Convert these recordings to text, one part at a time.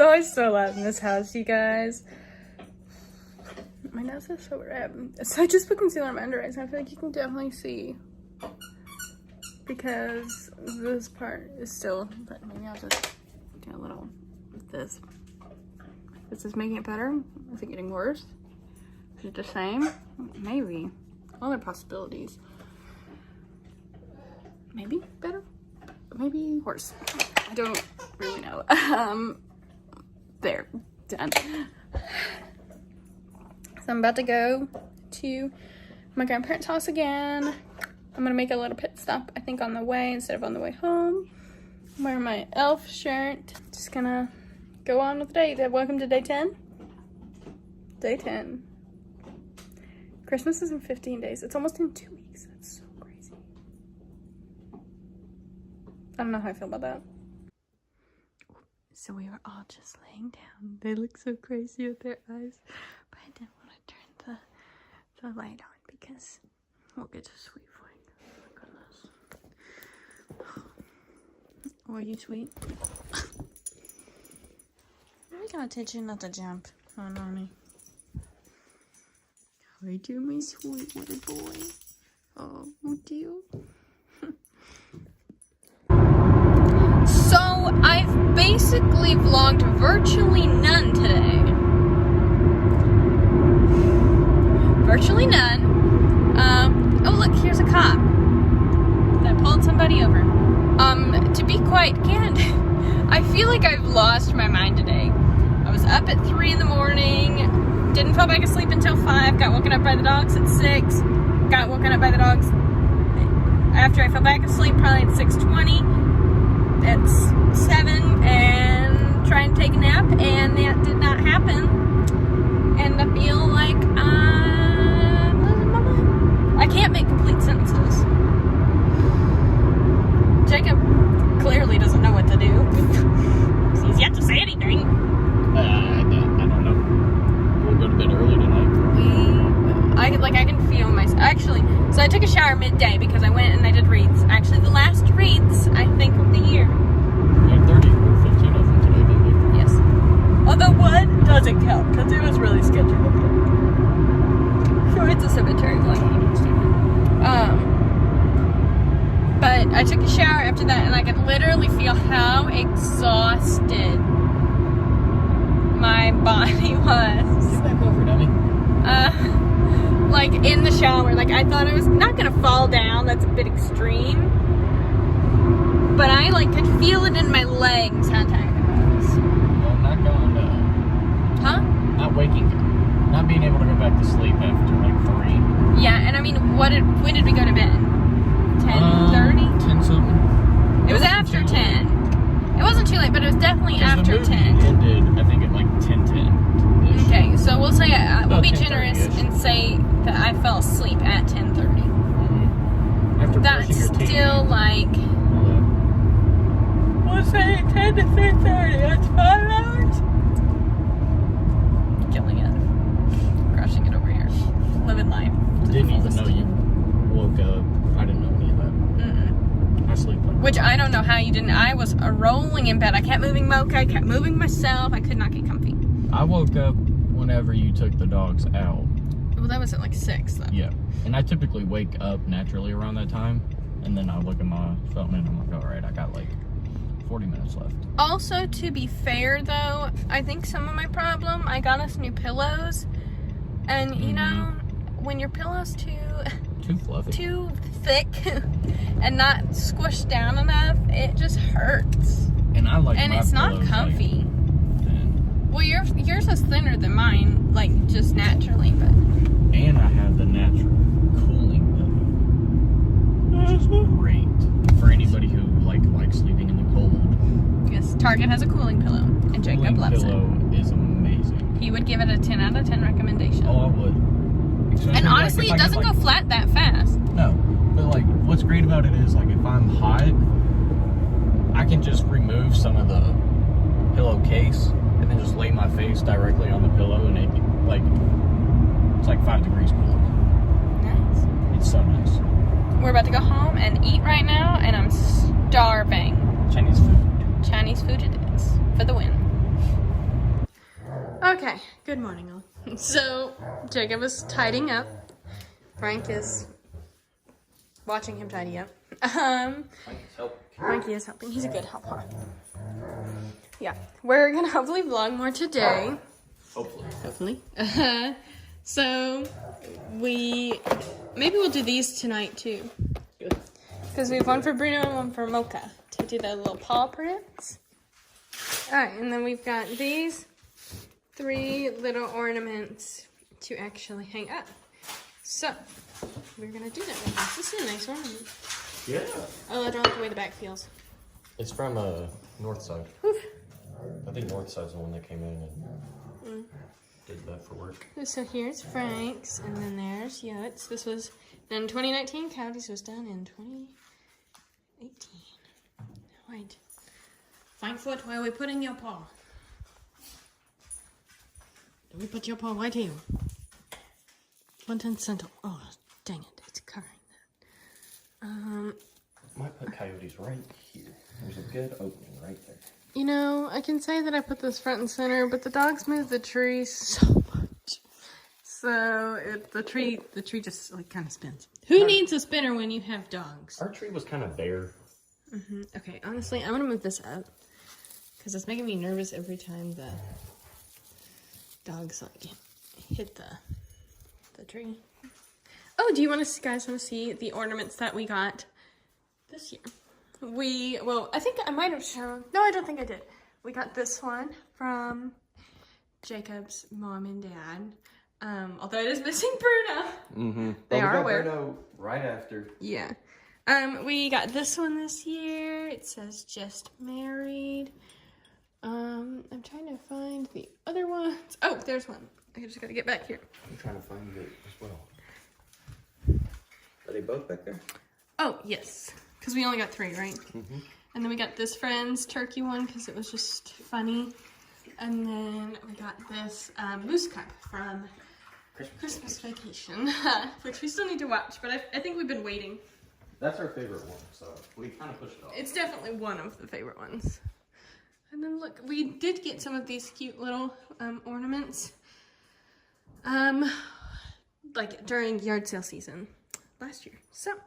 always so loud in this house, you guys. My nose is so red. So I just put concealer on my under eyes, and I feel like you can definitely see. Because this part is still, but maybe I'll just do a little with this. Is this making it better? Is it getting worse? Is it the same? Maybe. Other possibilities. Maybe better? Maybe worse. I don't really know. There. Done. So I'm about to go to my grandparents' house again. I'm gonna make a little pit stop, I think, on the way instead of on the way home. I'm wearing my elf shirt. Just gonna go on with the day. Welcome to day 10. Day 10. Christmas is in 15 days. It's almost in 2 weeks. That's so crazy. I don't know how I feel about that. So we were all just laying down. They look so crazy with their eyes. But I didn't want to turn the light on because we'll get to sweet voice. Oh, are you sweet? We gotta teach you not to jump. Oh, Nani. Hi, dear, my sweet little boy. Oh, dear. So, I've basically vlogged virtually none today. Virtually none. Oh, look, here's a cop that pulled somebody over. To be quite candid, I feel like I've lost my mind today. I was up at 3 in the morning, didn't fall back asleep until 5, got woken up by the dogs at 6, got woken up by the dogs after I fell back asleep probably at 6:20, at 7, and try and take a nap, and that did not happen, and I feel like I'm losing my mind. I can't make complete sentences. Jacob clearly doesn't know what to do. He's yet to say anything. I don't know. We'll go to bed early tonight. I can feel myself. Actually, so I took a shower midday because I went and I did wreaths. Actually, the last wreaths, I think, of the year. You had 30 or 15 of them today, didn't you? Yes. Although one doesn't count because it was really sketchy looking. So it's a cemetery, like. But I took a shower after that, and I could literally feel how exhausted my body was. Get back over, dummy. Like in the shower. Like I thought I was not gonna fall down. That's a bit extreme. But I like could feel it in my legs how tired I was. Well, not going to... Huh? Not waking. Not being able to go back to sleep after like 3. Yeah, and I mean, when did we go to bed? 10:30? 10 something. It was after 10. It wasn't too late, but it was definitely after the 10. Ended, I think, at like 10:10. Okay, so we'll say we'll be 10:30-ish. generous and say that I fell asleep at 10:30. After That's brushing your teeth. still like. We'll say 10 to 3:30. That's 5 hours. Killing it, crushing it over here, living life. Didn't even know you woke up. I didn't know any of that. I sleep like Which I don't know how you didn't. I was rolling in bed. I kept moving Mocha. I kept moving myself. I could not get comfy. I woke up whenever you took the dogs out. Well, that was at like 6 though. Yeah. And I typically wake up naturally around that time. And then I look at my phone and I'm like, all right, I got like 40 minutes left. Also, to be fair though, I think some of my problem, I got us new pillows. And you know, when your pillow's too fluffy, too thick and not squished down enough, it just hurts. And I like and my it's not pillows, comfy. Like, thin. Well, yours is thinner than mine, like just naturally, but. And I have the natural cooling pillow, which is great for anybody who likes sleeping in the cold. Yes, Target has a cooling pillow, and Jacob loves it. Cooling pillow is amazing. He would give it a 10 out of 10 recommendation. Oh, I would. Especially and honestly, like, it doesn't go flat that fast. No, but like what's great about it is like if I'm hot, I can just remove some of the pillowcase and then just lay my face directly on the pillow, and it's like 5 degrees cooler. Nice. It's so nice. We're about to go home and eat right now, and I'm starving. Chinese food. Chinese food it is for the win. Okay, good morning all. So, Jacob is tidying up. Frank is watching him tidy up. Frankie is helping. He's a good helper. Yeah, we're gonna hopefully vlog more today. Hopefully. So, maybe we'll do these tonight too. Good. Because we have one for Bruno and one for Mocha to do the little paw prints. Alright, and then we've got these 3 little ornaments to actually hang up. So, we're gonna do that with this. This is a nice ornament. Yeah. Oh, I don't like the way the back feels. It's from Northside. Oof. I think Northside's the one that came in and did that for work. So here's Frank's, and then there's Yoet's. This was done in 2019. Coyote's was done in 2018. Wait. Fine foot, where we put in your paw? Do we put your paw right here? Front and center. Oh, dang it. It's covering that. Might put Coyote's right here. There's a good opening right there. You know, I can say that I put this front and center, but the dogs move the tree so much. So the tree just like kind of spins. Who needs a spinner when you have dogs? Our tree was kind of bare. Okay, honestly, I'm gonna move this up because it's making me nervous every time the dogs like hit the tree. Oh, do you guys want to see the ornaments that we got this year? I think I might have shown. No, I don't think I did. We got this one from Jacob's mom and dad. Although it is missing Bruno. They are aware. Bruno right after. Yeah. We got this one this year. It says just married. I'm trying to find the other ones. Oh, there's one. I just gotta get back here. I'm trying to find it as well. Are they both back there? Oh, yes. Because we only got 3, right? And then we got this friend's turkey one because it was just funny. And then we got this moose cup from Christmas Vacation, which we still need to watch, but I think we've been waiting. That's our favorite one, so we kind of pushed it off. It's definitely one of the favorite ones. And then look, we did get some of these cute little ornaments, like during yard sale season last year. So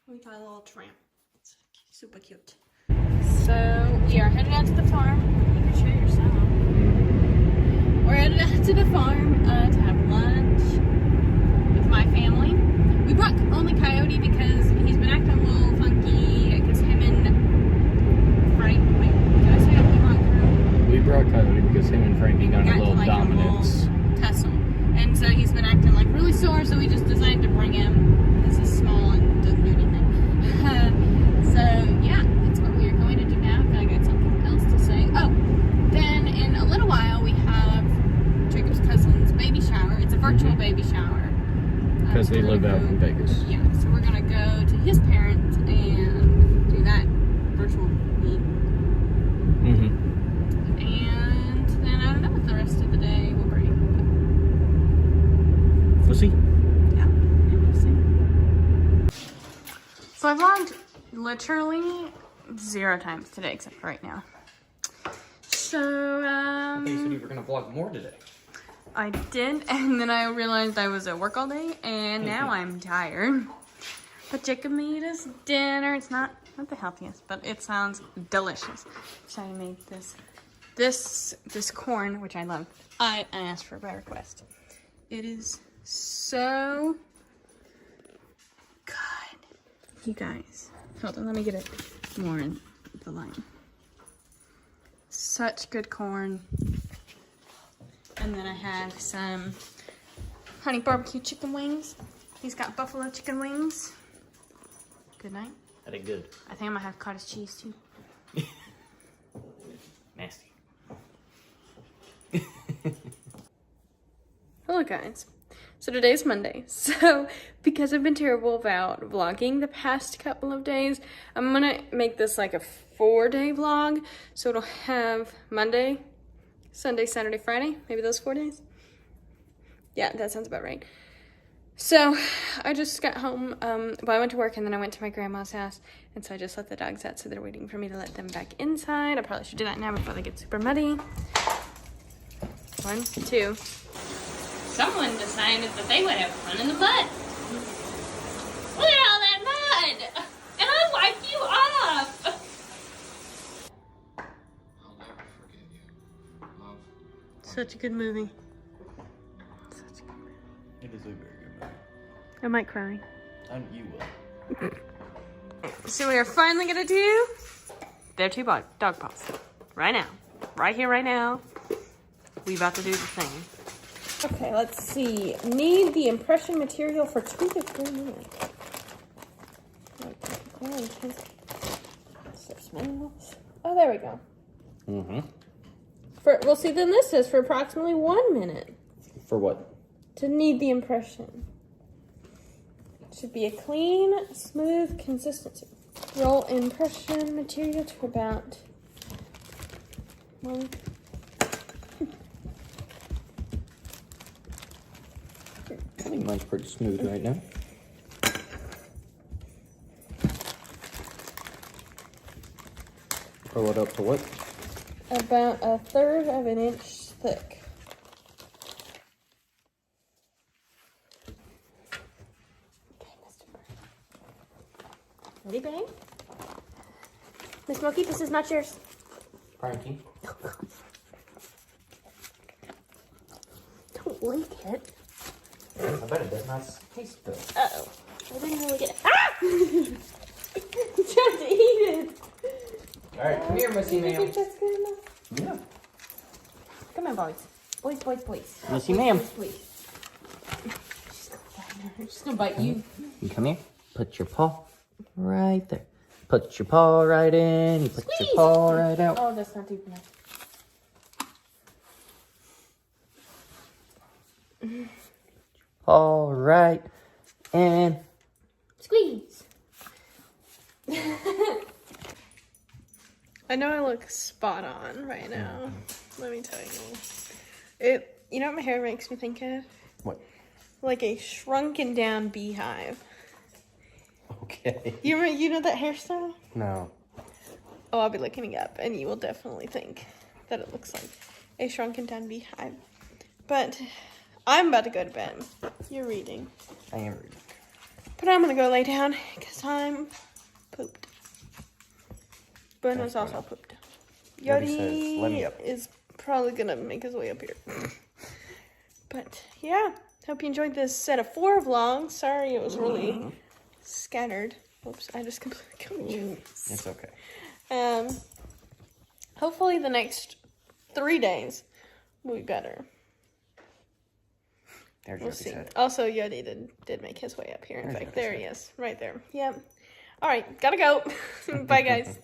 we got a little tramp. It's super cute. So we are headed out to the farm. You can show yourself. We're headed out to the farm to have lunch with my family. We brought only Coyote because he's been acting a little funky. Because him and Frank. Wait, did I say we brought Coyote? We brought Coyote because him and Frankie got a little dominance. Tussle. And so he's been acting like really sore, so we just decided to bring him. This is small and doesn't do anything. So yeah, that's what we are going to do now. I got something else to say. Oh, then in a little while we have Jacob's cousin's baby shower. It's a virtual baby shower. Because they live out in Vegas. Yeah, so we're gonna go to his parents and do that virtual meet. And then I don't know what the rest of the day will bring. We'll see. Yeah, we'll see. So I vlogged literally 0 times today, except for right now. So, Okay, you said you were going to vlog more today. I did, and then I realized I was at work all day, and now I'm tired. But Jacob made us dinner. It's not the healthiest, but it sounds delicious. So I made this corn, which I love. I asked for a request. It is so good. You guys, hold on, let me get it more in the line. Such good corn. And then I have some honey barbecue chicken wings. He's got buffalo chicken wings. Good night. That ain't good. I think I might have cottage cheese too. Nasty. Hello guys. So today's Monday. So because I've been terrible about vlogging the past couple of days, I'm gonna make this like a 4-day vlog. So it'll have Monday, Sunday, Saturday, Friday, maybe those 4 days. Yeah, that sounds about right. So I just got home, I went to work and then I went to my grandma's house, and so I just let the dogs out, so they're waiting for me to let them back inside. I probably should do that now before they get super muddy. 1, 2. Someone decided that they would have fun in the mud. Look at all that mud! And I wiped you off! I'll never forget you. Love. Such a good movie. Such a good movie. It is a very good movie. I might cry. You will. So we are finally gonna do their 2 dog paws. Right now. Right here, right now. We about to do the thing. Okay, let's see. Need the impression material for 2 to 3 minutes. Oh, there we go. Mm-hmm. Well, see, then this is for approximately 1 minute. For what? To need the impression. It should be a clean, smooth consistency. Roll impression material to about 1. I think mine's pretty smooth right now. Roll it up to what? About 1/3 of an inch thick. Okay, Mr. Bird. Ready, bang? Miss Smokey, this is not yours. Frankie. Don't lick it. I bet it does not taste good. Uh-oh. I didn't really get it. Ah! You tried to eat it. Alright, come here, Missy You ma'am. think that's good enough? Yeah. Come on, boys. Boys. Missy ma'am. Please. She's gonna bite you. You come here. Put your paw right there. Put your paw right in. You put your paw right out. Oh, that's not deep enough. All right. And Squeeze. I know I look spot on right now. Let me tell you. You know what my hair makes me think of? what? Like a shrunken down beehive. Okay. You know that hairstyle? No. Oh, I'll be looking it up, and you will definitely think that it looks like a shrunken down beehive. But I'm about to go to bed. You're reading. I am reading. But I'm gonna go lay down because I'm pooped. Bruno's also pooped. Yodi says, "Let me up." is probably gonna make his way up here. But yeah, hope you enjoyed this set of 4 vlogs. Sorry it was really scattered. Oops, I just completely covered. It's okay. Hopefully the next 3 days will be better. There's We'll Yodi see. said. Also, Yodi did make his way up here. In There's fact, Yodi there said. he is. Right there. Yep. All right, gotta go. Bye, guys.